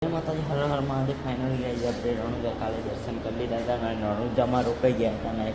માતાજી હર હર મહાદેવ ફાઇનલ ગયા આપણે રણુજા કાલે દર્શન કરી લીધા હતા અને રણુજામાં રોકાઈ ગયા હતા અને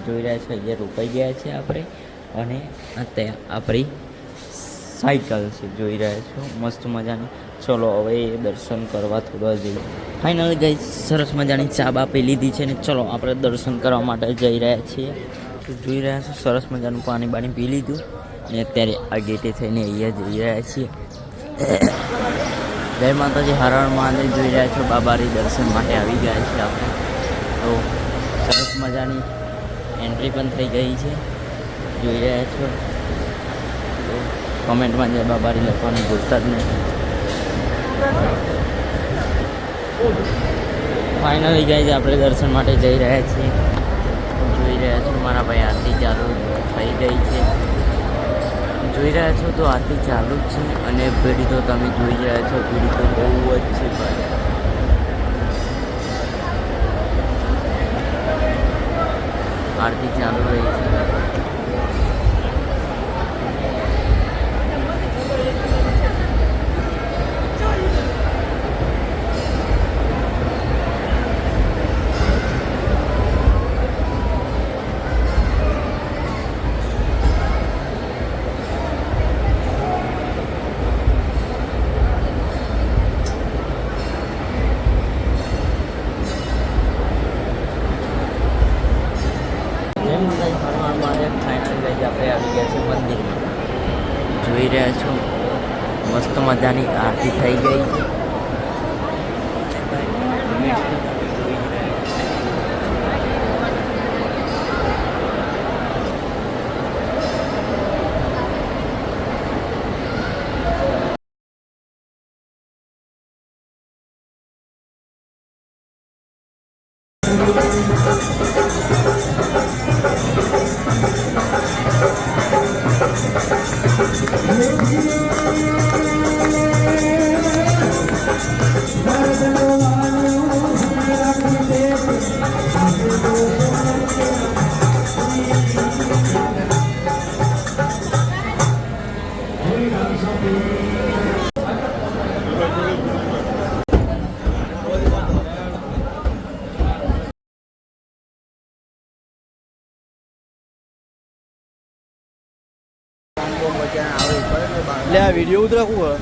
જોઈ રહ્યા છો અહીંયા રોકાઈ ગયા છે આપણે અને અત્યારે આપણી સાયકલ છે જોઈ રહ્યા છો મસ્ત મજાની. ચલો હવે દર્શન કરવા થોડા જઈએ. ફાઇનલ ગઈ સરસ મજાની ચા આપી લીધી છે ને ચલો આપણે દર્શન કરવા માટે જઈ રહ્યા છીએ. તો જોઈ રહ્યા છો સરસ મજાનું પાણી બાણી પી લીધું અને અત્યારે આ ગેટે થઈને અહીંયા જઈ રહ્યા છીએ. જય માતાજી હર હર મહાદેવ જોઈ રહ્યા છો બાબારી દર્શન માટે આવી ગયા છે આપણે. તો સરસ મજાની એન્ટ્રી પણ થઈ ગઈ છે જોઈ રહ્યા છો. તો કોમેન્ટમાં જય બાબારી લખવાનું ભૂલતા જ નહીં. ફાઇનલી ગાઈઝ આપણે દર્શન માટે જઈ રહ્યા છીએ. જોઈ રહ્યા છો મારા ભાઈ આરતી ચાલુ થઈ ગઈ છે જોઈ રહ્યા છો. તો આરતી ચાલુ જ છે અને ભીડ તો તમે જોઈ રહ્યા છો, ભીડ તો બહુ જ છે ભાઈ. આરતી ચાલુ રહી છે. ફાઇનલ ગઈ આપણે આવી ગયા છે મંદિરમાં. જોઈ રહ્યા છો મસ્ત મજાની આરતી થઈ ગઈ છે. લે આ વિડીયો ઉતરાવું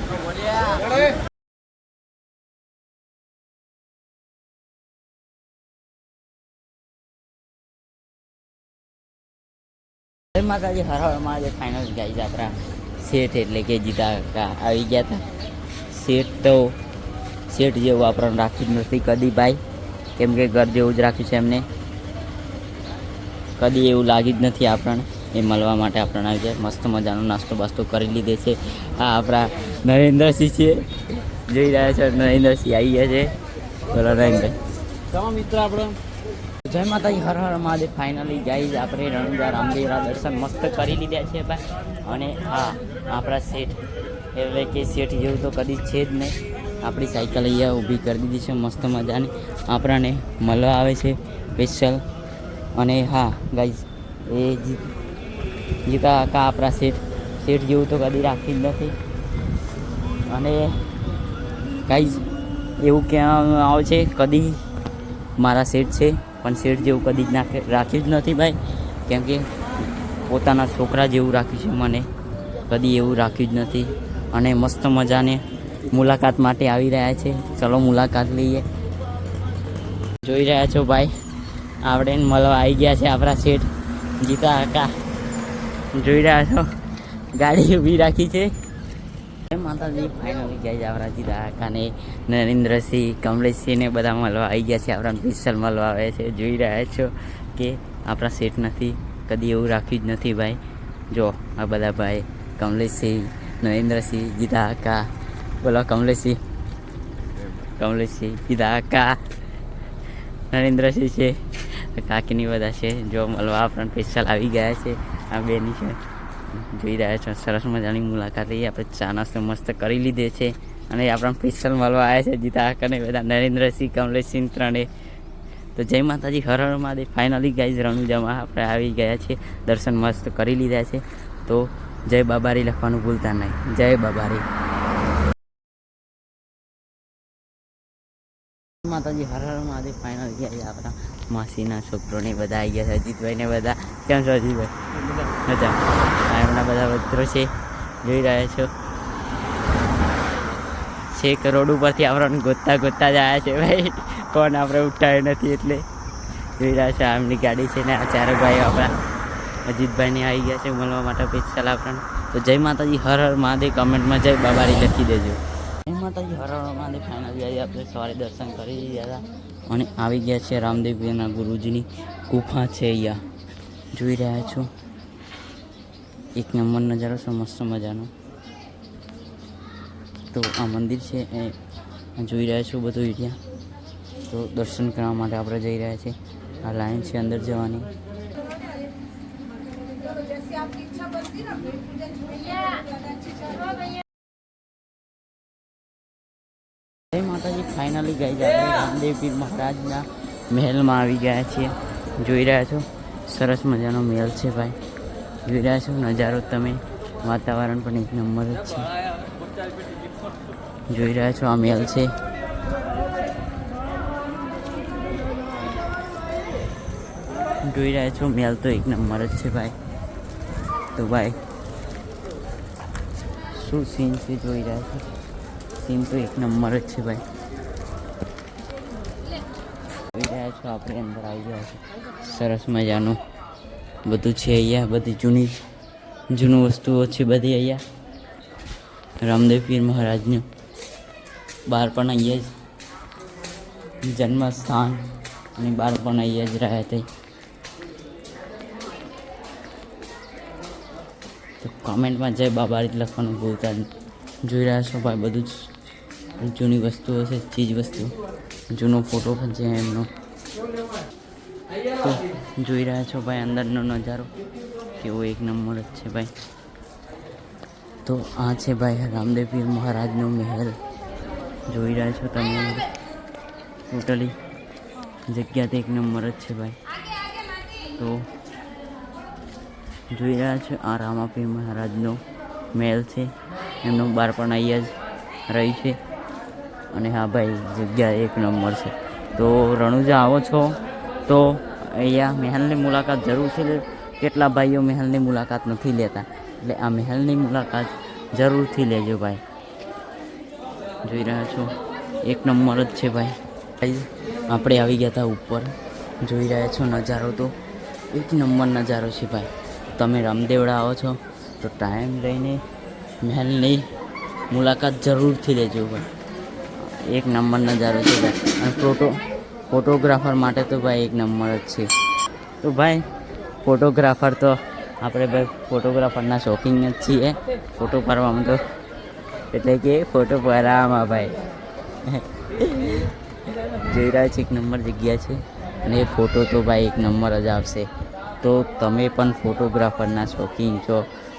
જય માતાજી હર હર મહાદેવ. ફાઇનલ ગાઈઝ આપણા શેઠ એટલે કે જીતા આવી ગયા હતા. શેઠ જેવું આપણને રાખ્યું જ નથી કદી ભાઈ, કેમ કે ઘર જેવું જ રાખ્યું છે એમને. કદી એવું લાગી જ નથી આપણને. એ મળવા માટે આપણને આવી જાય. મસ્ત મજાનો નાસ્તો બાસ્તો કરી લીધે છે. આ આપણા નરેન્દ્રસિંહ છે જોઈ રહ્યા છો. નરેન્દ્રસિંહ આવી ગયા છે. બોલો નરેન્દ્ર મિત્ર આપણે. જય માતાજી હર હર મહાદેવ. ફાઇનલી ગાઈઝ આપણે રણુજા રામદેવરા દર્શન મસ્ત કરી લીધા છે ભાઈ. અને હા આપણા શેઠ એટલે કે શેઠ જેવું તો કદી છે જ નહીં. આપણી સાયકલ અહીંયા ઊભી કરી દીધી છે મસ્ત મજાની. આપણને મળવા આવે છે સ્પેશિયલ. અને હા ગાઈઝ એ જીતા કાકા આપણા શેઠ જેવું તો કદી રાખી જ નથી. અને ગાઈઝ એવું કહેવામાં આવે છે કદી મારા શેઠ છે પણ શેઠ જેવું કદી જ રાખ્યું જ નથી ભાઈ, કેમ કે પોતાના છોકરા જેવું રાખ્યું છે મને. કદી એવું રાખ્યું જ નથી. અને મસ્ત મજાને મુલાકાત માટે આવી રહ્યા છે. ચલો મુલાકાત લઈએ. જોઈ રહ્યા છો ભાઈ આપણે મળવા આવી ગયા છે આપણા શેઠ જીતા કાકા. જોઈ રહ્યા છો ગાડી ઊભી રાખી છે. માતાજી ફાઇનલી ગયા છે આપણા જીતા કાકાને નરેન્દ્રસિંહ કમલેશસિંહને બધા મળવા આવી ગયા છે. આપણા સ્પેશિયલ મળવા આવે છે. જોઈ રહ્યા છો કે આપણા શેઠ નથી કદી એવું રાખ્યું જ નથી ભાઈ. જો આ બધા ભાઈ કમલેશસિંહ, નરેન્દ્રસિંહ, જીતા કાકા. બોલો કમલેશસિંહ જીતા કાકા, નરેન્દ્રસિંહ છે કાકીની બધા છે. જો મળવા આપણા સ્પેશિયલ આવી ગયા છે. આ બેની છે જોઈ રહ્યા છો. સરસ મજાની મુલાકાત લઈએ. આપણે ચા નાસ્તો મસ્ત કરી લીધે છે અને આપણા સ્પેશિયલ મળવા આવ્યા છે જીતા કાકાને બધા નરેન્દ્રસિંહ, કમલેશસિંહ ત્રણે. તો જય માતાજી હર હર મહાદેવ. ફાઇનલી ગાઈઝ રણુજામાં આપણે આવી ગયા છે. દર્શન મસ્ત કરી લીધા છે. તો જય બાબારી લખવાનું ભૂલતા નહીં. જય બાબારી. માતાજી હર હર મહાદેવ ફાઇનલ ગયા છે આપણા માસીના છોકરોને બધા આવી ગયા છે અજીતભાઈ ને બધા. કેમ છો અજીતભાઈ? મજા. આ એમના બધા મિત્રો છે, જોઈ રહ્યા છો. 6 કરોડ ઉપરથી આપણને ગોતતા ગોતતા જ આવ્યા છે ભાઈ, ફોન આપણે ઉઠાવ્યો નથી એટલે. જોઈ રહ્યા છો આ એમની ગાડી છે ને આ ચારે ભાઈઓ આપણા અજીતભાઈને આવી ગયા છે મળવા માટે સ્પેશિયલ આપણને. તો જય માતાજી હર હર મહાદેવ કમેન્ટમાં જય બાબારી લખી દેજો. જય માતાજી હર હર મહાદેવ ફાઇનલ ગયા આપણે સવારે દર્શન કરી દીધા હતા અને આવી ગયા છે રામદેવપીરના ગુરુજીની ગુફા છે અહીંયા જોઈ રહ્યા છો. એક નંબર નજારો છે મસ્ત મજાનો. તો આ મંદિર છે એ જોઈ રહ્યા છો બધું એરિયા. તો દર્શન કરવા માટે આપણે જઈ રહ્યા છીએ. આ લાઈન છે અંદર જવાની. જય માતાજી ફાઇનલી ગઈ આપણે રામદેવ પીર મહારાજના મહેલમાં આવી ગયા છીએ. જોઈ રહ્યા છો સરસ મજાનો મહેલ છે ભાઈ. જોઈ રહ્યા છો નજારો તમે, વાતાવરણ પણ એક નંબર જ છે. જોઈ રહ્યા છો આ મહેલ છે. જોઈ રહ્યા છો મહેલ તો એક નંબર જ છે ભાઈ. તો ભાઈ શું સીન છે જોઈ રહ્યા છો. સીન તો એક નંબર જ છે ભાઈ. જોઈ રહ્યા છો આપણે અંદર આવી ગયા છે. સરસ મજાનું બધું છે અહીંયા. બધી જૂની વસ્તુઓ છે બધી અહીંયા. રામદેવ પીર મહારાજનું બહાર પણ અહીંયા જ જન્મસ્થાન અને બહાર પણ અહીંયા જ રહ્યા હતા. તો કોમેન્ટમાં જય બાબારી લખવાનું ભૂલતા નહીં. જોઈ રહ્યા છો ભાઈ બધું જ જૂની વસ્તુઓ છે, ચીજ વસ્તુ. જૂનો ફોટો પણ છે એમનો. તો જોઈ રહ્યા છો ભાઈ અંદરનો નજારો કેવો એક નંબર જ છે ભાઈ. તો આ છે ભાઈ રામદેવ પીર મહારાજનો મહેલ. જોઈ રહ્યા છો તમે ટોટલી જગ્યા તો એક નંબર જ છે ભાઈ. તો જોઈ રહ્યા છો આ રામાપીર મહારાજનો મહેલ છે. એમનું બાળપણ અહીંયા જ રહી છે. અને હા ભાઈ જગ્યા એક નંબર છે. તો રણુજા આવો છો તો અહીંયા મહેલની મુલાકાત જરૂર છે. કેટલા ભાઈઓ મહેલની મુલાકાત નથી લેતા, એટલે આ મહેલની મુલાકાત જરૂરથી લેજો ભાઈ. જોઈ રહ્યા છો એક નંબર જ છે ભાઈ. આપણે આવી ગયા હતા ઉપર. જોઈ રહ્યા છો નજારો તો એક નંબર નજારો છે ભાઈ. તમે રામદેવડા આવો છો તો ટાઈમ લઈને મહેલની મુલાકાત જરૂરથી લેજો ભાઈ. એક નંબર નજારો છે ભાઈ. અને ફોટોગ્રાફર માટે તો ભાઈ એક નંબર જ છે. તો ભાઈ ફોટોગ્રાફર તો આપણે ભાઈ ફોટોગ્રાફરના શોખીન જ છીએ. ફોટો પાડવામાં તો એટલે કે ફોટો પાડવામાં ભાઈ જોઈ રહ્યા છે એક નંબર જગ્યા છે. અને એ ફોટો તો ભાઈ એક નંબર જ આવશે. તો તમે પણ ફોટોગ્રાફરના શોખીન છો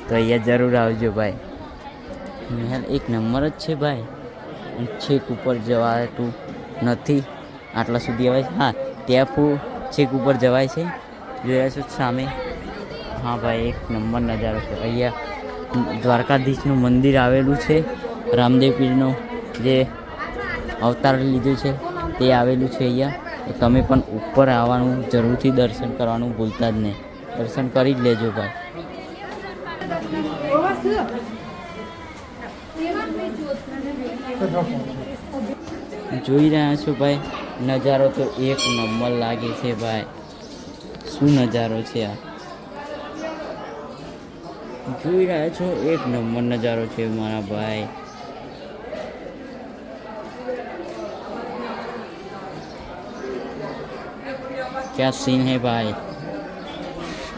તો અહીંયા જરૂર આવજો ભાઈ. મહેલ એક નંબર જ છે ભાઈ. છેક ઉપર જવાતું નથી, આટલા સુધી આવે છે. હા ત્યાં છેક ઉપર જવાય છે. જોયા છો સામે. હા ભાઈ એક નંબર નજારો છે. અહીંયા દ્વારકાધીશનું મંદિર આવેલું છે. રામદેવ પીરનો જે અવતાર લીધું છે તે આવેલું છે અહીંયા. તો તમે પણ ઉપર આવવાનું જરૂરથી દર્શન કરવાનું ભૂલતા જ નહીં. દર્શન કરી જ લેજો ભાઈ. જોઈ રહ્યા છો ભાઈ નજારો તો એક નંબર લાગે છે ભાઈ. શું નજારો છે આ. જોઈ રહ્યા છો એક નંબર નજારો છે મારા ભાઈ. क्या सीन है भाई.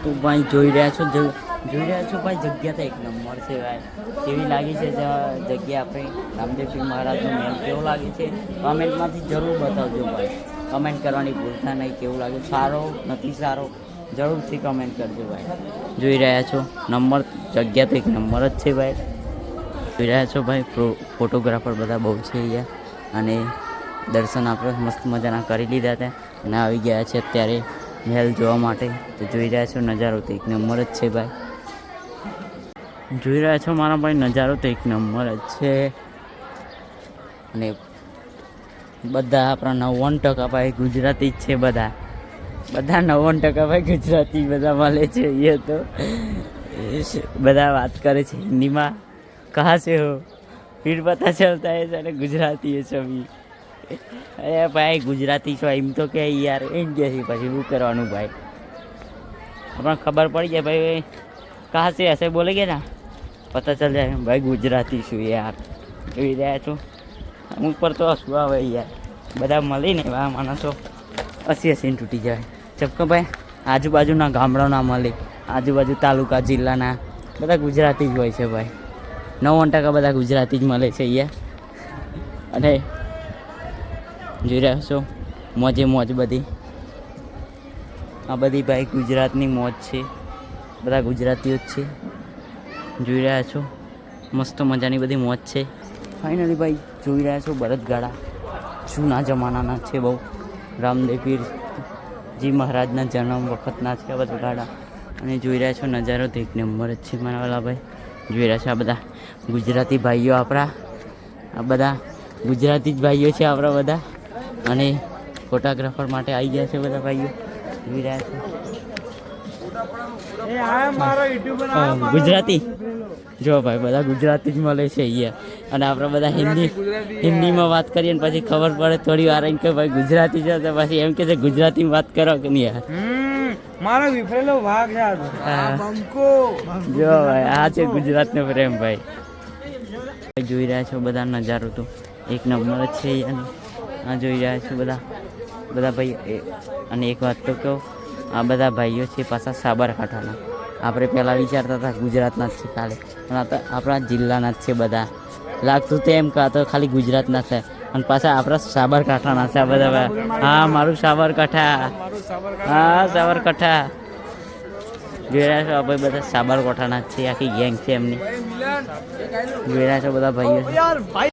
તો ભાઈ જોઈ રહ્યા છો ભાઈ જગ્યા તો એક નંબર છે ભાઈ. કેવી લાગી છે જગ્યા આપણે રામદેવ પીર મહારાજનો મહેલ કેવો લાગે છે કમેન્ટમાંથી જરૂર બતાવજો ભાઈ. કમેન્ટ કરવાની ભૂલતા નહીં. કેવું લાગે, સારો નથી સારો જરૂરથી કમેન્ટ કરજો ભાઈ. જોઈ રહ્યા છો નંબર જગ્યા તો એક નંબર જ છે ભાઈ. જોઈ રહ્યા છો ભાઈ ફોટોગ્રાફર બધા બહુ છે અહીંયા. અને દર્શન આપણે મસ્ત મજાના કરી લીધા હતા અને આવી ગયા છે અત્યારે મહેલ જોવા માટે. તો જોઈ રહ્યા છો નજારો તો એક નંબર જ છે ભાઈ. જોઈ રહ્યા છો મારા ભાઈ નજારો તો એક નંબર જ છે. અને બધા આપણા 99% ભાઈ ગુજરાતી જ છે. બધા 99% ભાઈ ગુજરાતી બધા મળે છે. એ તો બધા વાત કરે છે હિન્દીમાં. કહા से हो फिर पता चलता है सारे गुजराती है सभी. અરે ભાઈ ગુજરાતી છો એમ તો કે યાર એમ કે છે પછી શું કરવાનું ભાઈ. આપણને ખબર પડી જાય ભાઈ કહા से ऐसे बोलेंगे ना पता चल जाए भाई ગુજરાતી છું યાર. જોઈ રહ્યા છો અમુક પર તો હસવું આવે યાર. બધા મળીને એવા માણસો હસીને તૂટી જાય. ચપકો ભાઈ આજુબાજુના ગામડાના મળે, આજુબાજુ તાલુકા જિલ્લાના બધા ગુજરાતી જ હોય છે ભાઈ. 99% બધા ગુજરાતી જ મળે છે અહીંયા. અને જોઈ રહ્યા છો મોજે મોજ બધી. આ બધી ભાઈ ગુજરાતની મોજ છે. બધા ગુજરાતીઓ જ છે. જોઈ રહ્યા છો મસ્ત મજાની બધી મોજ છે. ફાઇનલી ભાઈ જોઈ રહ્યા છો બળદગાડા જૂના જમાનાના છે બહુ. રામદેવ પીરજી મહારાજના જન્મ વખતના છે આ બધા ગાડા. અને જોઈ રહ્યા છો નજારો તો એક નંબર જ છે મારા વાલા ભાઈ. જોઈ રહ્યા છો આ બધા ગુજરાતી ભાઈઓ આપણા. આ બધા ગુજરાતી જ ભાઈઓ છે આપણા બધા. અને ફોટોગ્રાફર માટે આવી ગયા છે બધા ભાઈઓ. જોઈ રહ્યા છો ગુજરાતી. જો ભાઈ બધા ગુજરાતી જ મળે છે અહીંયા. અને આપણે બધા હિન્દીમાં વાત કરીએ ને પછી ખબર પડે થોડી વાર એમ કે ભાઈ ગુજરાતી છે તો પછી એમ કે છે ગુજરાતીમાં વાત કરો કે નહીં યાર. મારો વિફરેલો ભાગ યાર. જો ભાઈ આ છે ગુજરાતનો પ્રેમ ભાઈ. જોઈ રહ્યા છો બધા નજારો તો એક નંબર જ છે. અને આ જોઈ રહ્યા છો બધા ભાઈ. અને એક વાત તો કહું આ બધા ભાઈઓ છે પાછા સાબરકાંઠાના. આપણે પહેલાં વિચારતા હતા ગુજરાતના જ છે કાલે, પણ આ તો આપણા જિલ્લાના જ છે બધા. લાગતું તો એમ કાં તો ખાલી ગુજરાતના છે અને પાછા આપણા સાબરકાંઠાના છે આ બધા ભાઈ. હા મારું સાબરકાંઠા. હા સાબરકાંઠા. જોઈ રહ્યા છો આપણે બધા સાબરકાંઠાના જ છે. આખી ગેંગ છે એમની. જોઈ રહ્યા છો બધા ભાઈઓ.